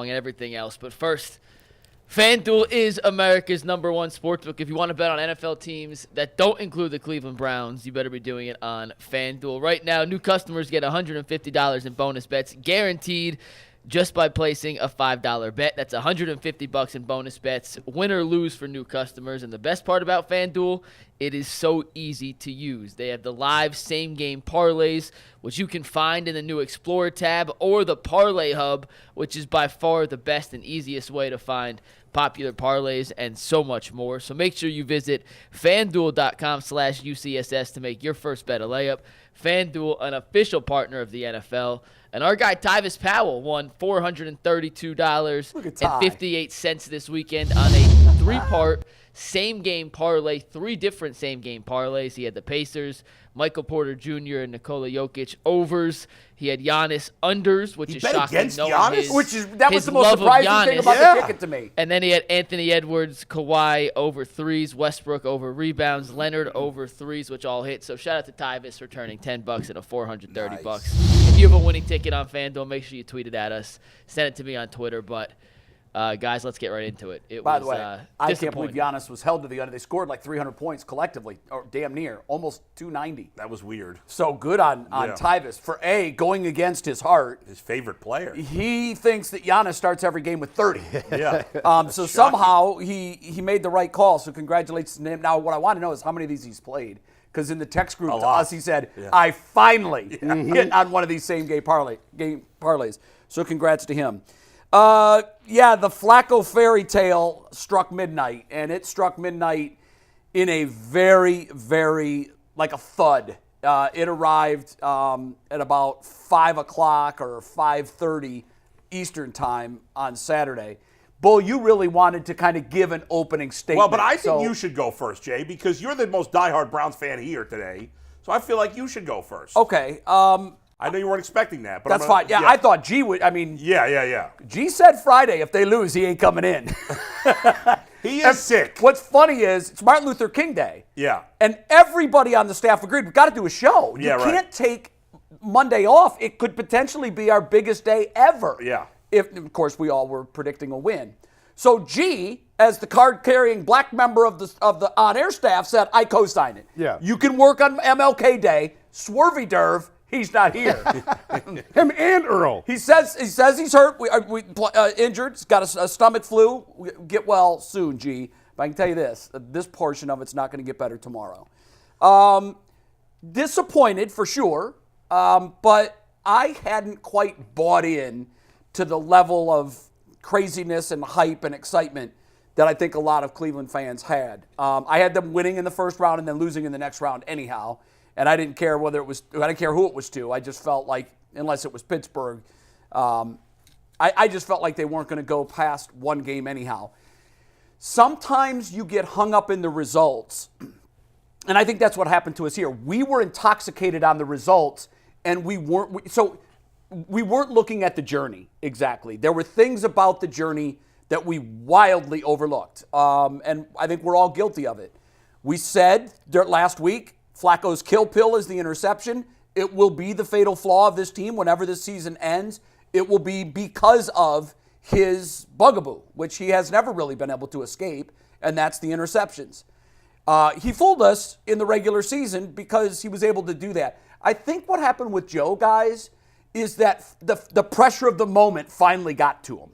and everything else. But first, FanDuel is America's #1 sportsbook. If you want to bet on NFL teams that don't include the Cleveland Browns, you better be doing it on FanDuel. Right now, new customers get $150 in bonus bets guaranteed just by placing a $5 bet. That's $150 in bonus bets, win or lose for new customers. And the best part about FanDuel, it is so easy to use. They have the live same-game parlays, which you can find in the new Explorer tab, or the Parlay Hub, which is by far the best and easiest way to find popular parlays and so much more. So make sure you visit FanDuel.com/UCSS to make your first bet a layup. FanDuel, an official partner of the NFL. And our guy Tyvis Powell won $432.58 this weekend on a three-part same-game parlay, 3 different same-game parlays. He had the Pacers, Michael Porter Jr., and Nikola Jokic overs. He had Giannis unders, which is shocking. Against knowing Giannis? That was the most surprising thing about the ticket to me. And then he had Anthony Edwards, Kawhi over threes, Westbrook over rebounds, Leonard over threes, which all hit. So shout out to Tyvis for turning $10 into $430. If you have a winning ticket on FanDuel, make sure you tweet it at us. Send it to me on Twitter. But guys, let's get right into it. By the way, I can't believe Giannis was held to the under. They scored like 300 points collectively, or damn near, almost 290. That was weird. So good on Tyvis for going against his heart. His favorite player. He thinks that Giannis starts every game with 30. Yeah. So somehow he made the right call. So congratulations to him. Now, what I want to know is how many of these he's played. Because in the text group to us, he said, I finally hit on one of these same-game parlays. So congrats to him. The Flacco fairy tale struck midnight, and it struck midnight in a very, very, like a thud. It arrived at about 5 o'clock or 5:30 Eastern time on Saturday. Bull, you really wanted to kind of give an opening statement. Well, but I think you should go first, Jay, because you're the most diehard Browns fan here today. So I feel like you should go first. Okay. I know you weren't expecting that. But that's fine. Yeah, I thought G would. I mean. Yeah. G said Friday if they lose, he ain't coming in. He is sick. What's funny is it's Martin Luther King Day. Yeah. And everybody on the staff agreed, we've got to do a show. You can't take Monday off. It could potentially be our biggest day ever. Yeah. If, of course, we all were predicting a win. So G, as the card-carrying black member of the on-air staff, said, I co-sign it. Yeah. You can work on MLK Day. Swervy Derv, he's not here. Him and Earl. He says he's hurt. Injured. He's got a stomach flu. Get well soon, G. But I can tell you this portion of it's not going to get better tomorrow. Disappointed for sure, but I hadn't quite bought in to the level of craziness and hype and excitement that I think a lot of Cleveland fans had. I had them winning in the first round and then losing in the next round anyhow, and I didn't care I didn't care who it was to. I just felt like, unless it was Pittsburgh, I just felt like they weren't going to go past one game anyhow. Sometimes you get hung up in the results, and I think that's what happened to us here. We were intoxicated on the results, and we weren't looking at the journey exactly. There were things about the journey that we wildly overlooked, and I think we're all guilty of it. We said last week, Flacco's kill pill is the interception. It will be the fatal flaw of this team whenever this season ends. It will be because of his bugaboo, which he has never really been able to escape, and that's the interceptions. He fooled us in the regular season because he was able to do that. I think what happened with Joe, guys, is that the pressure of the moment finally got to him.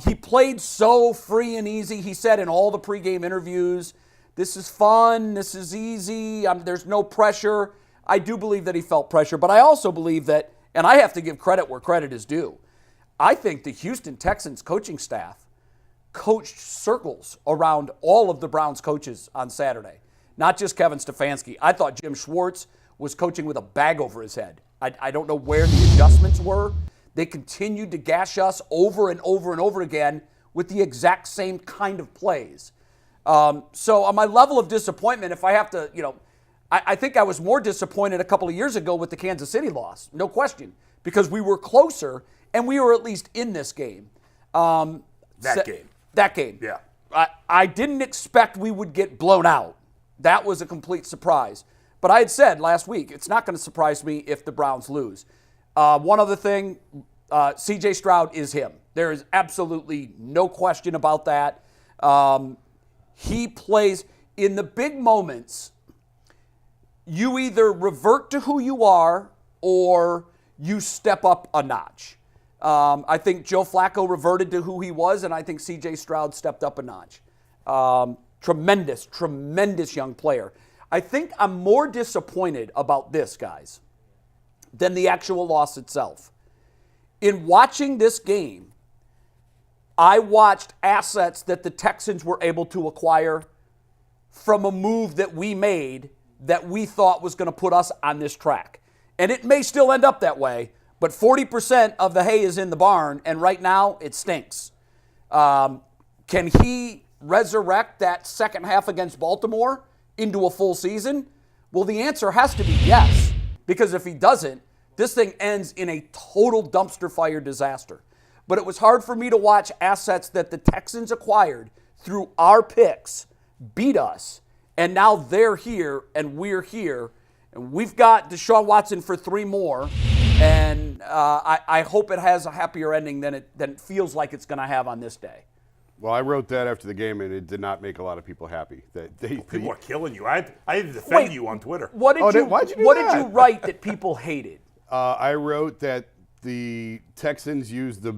He played so free and easy. He said in all the pregame interviews, this is fun, this is easy, there's no pressure. I do believe that he felt pressure, but I also believe that, and I have to give credit where credit is due, I think the Houston Texans coaching staff coached circles around all of the Browns coaches on Saturday, not just Kevin Stefanski. I thought Jim Schwartz was coaching with a bag over his head. I don't know where the adjustments were. They continued to gash us over and over and over again with the exact same kind of plays. So on my level of disappointment, if I have to, I think I was more disappointed a couple of years ago with the Kansas City loss, no question, because we were closer and we were at least in this game. That game. Yeah. I didn't expect we would get blown out. That was a complete surprise. But I had said last week, it's not going to surprise me if the Browns lose. One other thing, C.J. Stroud is him. There is absolutely no question about that. He plays in the big moments. You either revert to who you are or you step up a notch. I think Joe Flacco reverted to who he was, and I think C.J. Stroud stepped up a notch. Tremendous young player. I think I'm more disappointed about this, guys, than the actual loss itself. In watching this game, I watched assets that the Texans were able to acquire from a move that we made that we thought was going to put us on this track. And it may still end up that way, but 40% of the hay is in the barn, and right now it stinks. Can he resurrect that second half against Baltimore into a full season? Well, the answer has to be yes, because if he doesn't, this thing ends in a total dumpster fire disaster. But it was hard for me to watch assets that the Texans acquired through our picks beat us, and now they're here and we're here. And we've got Deshaun Watson for 3 more, and I hope it has a happier ending than it feels like it's going to have on this day. Well, I wrote that after the game, and it did not make a lot of people happy. People are killing you. I had to defend you on Twitter. Why'd you do what that? Did you write that people hated? I wrote that the Texans used the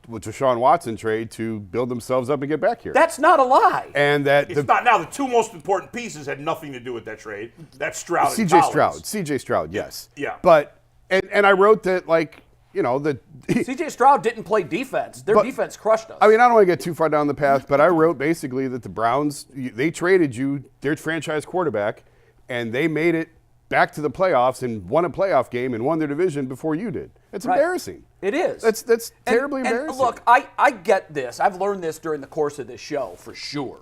Deshaun Watson trade to build themselves up and get back here. That's not a lie. And that It's not now. The 2 most important pieces had nothing to do with that trade. That's Stroud and Collins. C.J. Stroud, yes. Yeah. But and I wrote that, like, you know, that C.J. Stroud didn't play defense. Their defense crushed us. I mean, I don't want to get too far down the path, but I wrote basically that the Browns, they traded you their franchise quarterback, and they made it back to the playoffs and won a playoff game and won their division before you did. It's embarrassing. It is. That's terribly embarrassing. And look, I get this. I've learned this during the course of this show for sure.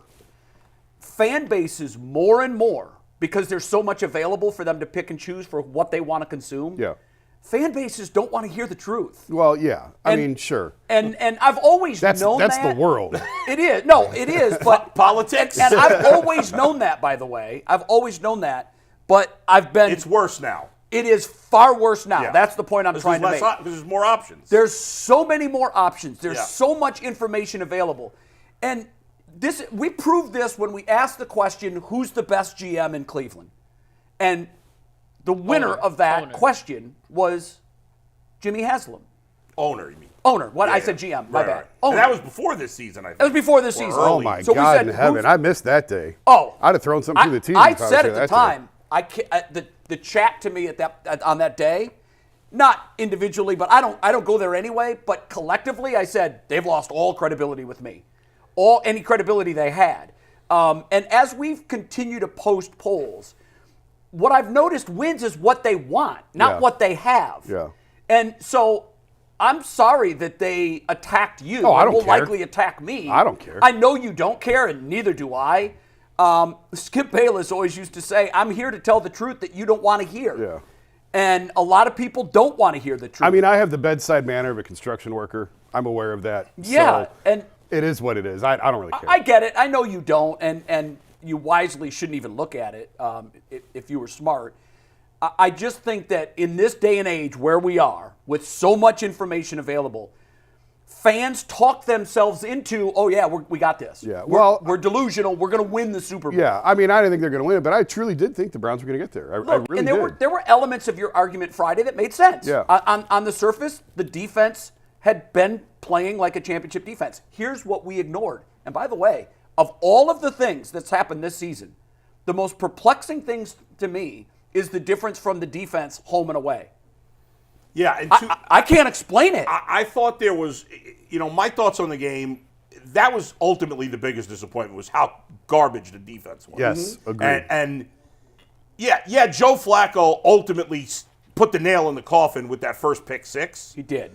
Fan bases more and more, because there's so much available for them to pick and choose for what they want to consume. Yeah. Fan bases don't want to hear the truth. Well, yeah. I mean, sure. And I've always known that. That's the world. It is. No, it is. But Politics. And I've always known that, by the way. I've always known that. But It's worse now. It is far worse now. Yeah. That's the point I'm trying to make. Because there's more options. There's so many more options. There's so much information available. And we proved this when we asked the question, who's the best GM in Cleveland? And the winner of that question was Jimmy Haslam. Owner, you mean? Owner. I said GM. My bad. And that was before this season, I think. It was before this season. Oh, my God in heaven. I missed that day. Oh. I'd have thrown something through the TV. I said at the time, the chat to me on that day, not individually, but I don't go there anyway, but collectively I said they've lost all credibility with me. Any credibility they had. And as we've continued to post polls, what I've noticed wins is what they want, not what they have. Yeah. And so I'm sorry that they attacked you. Oh, I don't will care. likely attack me. I don't care. I know you don't care, and neither do I. Skip Bayless always used to say, I'm here to tell the truth that you don't want to hear. Yeah. And a lot of people don't want to hear the truth. I mean, I have the bedside manner of a construction worker. I'm aware of that. Yeah. So and it is what it is. I don't really care. I get it. I know you don't, and you wisely shouldn't even look at it if you were smart. I just think that in this day and age where we are, with so much information available, fans talk themselves into, oh yeah, we got this. Yeah, we're delusional. We're going to win the Super Bowl. Yeah, I mean, I didn't think they're going to win it, but I truly did think the Browns were going to get there. I really and did. There were elements of your argument Friday that made sense. Yeah. On the surface, the defense had been playing like a championship defense. Here's what we ignored. And by the way, of all of the things that's happened this season, the most perplexing things to me is the difference from the defense home and away. Yeah. And I can't explain it. I thought there was, my thoughts on the game, that was ultimately the biggest disappointment was how garbage the defense was. Yes, agreed. And Joe Flacco ultimately put the nail in the coffin with that first pick six. He did.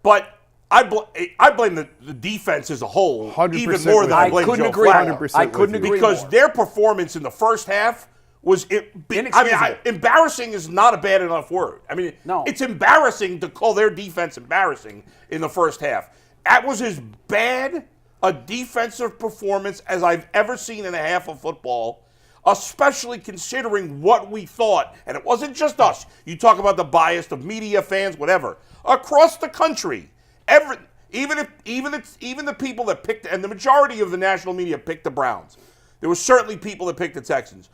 But I blame the defense as a whole 100% even more than I blame Joe Flacco. 100% I couldn't agree because more. their performance in the first half was inexcusable. Embarrassing is not a bad enough word. I mean, no. It's embarrassing to call their defense embarrassing in the first half. That was as bad a defensive performance as I've ever seen in a half of football, especially considering what we thought. And it wasn't just us. You talk about the bias of media, fans, whatever. Across the country, Even the people that picked, and the majority of the national media picked the Browns. There were certainly people that picked the Texans.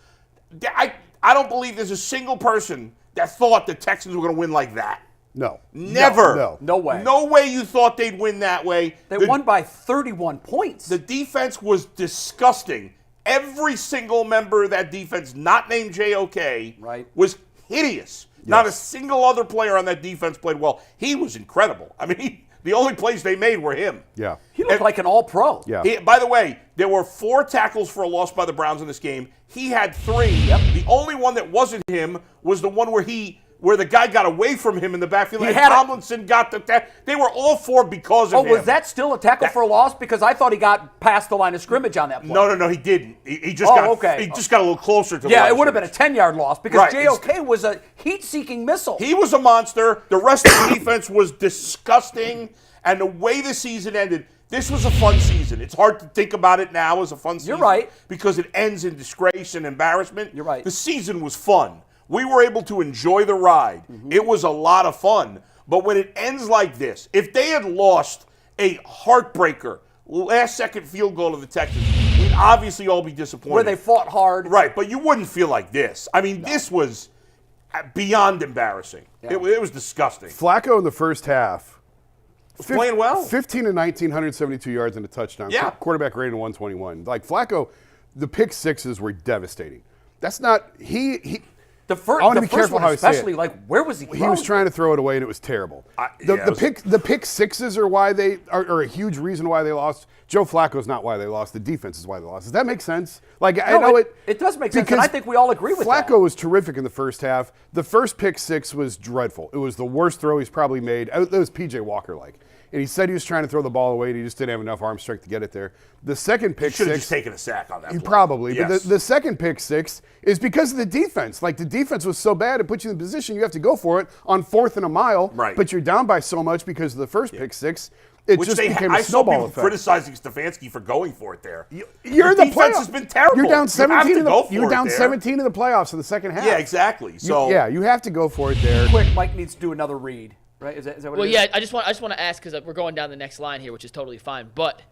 I don't believe there's a single person that thought the Texans were going to win like that. No. Never. No way. No way you thought they'd win that way. They won by 31 points. The defense was disgusting. Every single member of that defense, not named JOK, was hideous. Yes. Not a single other player on that defense played well. He was incredible. I mean, the only plays they made were him. Yeah. He looked like an all-pro. Yeah. By the way, there were 4 tackles for a loss by the Browns in this game. He had 3. Yep. The only one that wasn't him was the one where the guy got away from him in the backfield, and Tomlinson got the. They were all 4 because of him. Oh, was that still a tackle for a loss? Because I thought he got past the line of scrimmage on that play. No, he didn't. He just got. He just got a little closer to. Yeah, it would have been a 10-yard loss because JOK was a heat-seeking missile. He was a monster. The rest of the defense was disgusting, and the way the season ended. This was a fun season. It's hard to think about it now as a fun season. You're right. Because it ends in disgrace and embarrassment. You're right. The season was fun. We were able to enjoy the ride. Mm-hmm. It was a lot of fun. But when it ends like this, if they had lost a heartbreaker, last-second field goal to the Texans, we'd obviously all be disappointed. Where they fought hard. Right, but you wouldn't feel like this. I mean, this was beyond embarrassing. Yeah. It was disgusting. Flacco in the first half. Playing well. 15 to 19, 172 yards and a touchdown. Yeah. Quarterback rating 121. Like, Flacco, the pick sixes were devastating. That's not – The first one especially, like, where was he throwing? He was trying to throw it away, and it was terrible. The pick sixes are why they are a huge reason why they lost. Joe Flacco's not why they lost. The defense is why they lost. Does that make sense? Like, I know it does make sense, and I think we all agree with that. Flacco was terrific in the first half. The first pick six was dreadful. It was the worst throw he's probably made. It was P.J. Walker-like. And he said he was trying to throw the ball away, and he just didn't have enough arm strength to get it there. The second pick six... He should have just taken a sack on that play. Probably. Yes. But the second pick six is because of the defense. Like, the defense was so bad, it put you in the position you have to go for it on 4th and a mile. Right. But you're down by so much because of the first pick six. It Which just became a snowball I saw people effect. criticizing Stefanski for going for it there. You're the the defense has been terrible. You're down 17. You're down there. 17 in the playoffs in the second half. Yeah, exactly. So you have to go for it there. Quick, Mike needs to do another read. Right? Is that what it is? Well, yeah, I just want to ask because we're going down the next line here, which is totally fine. But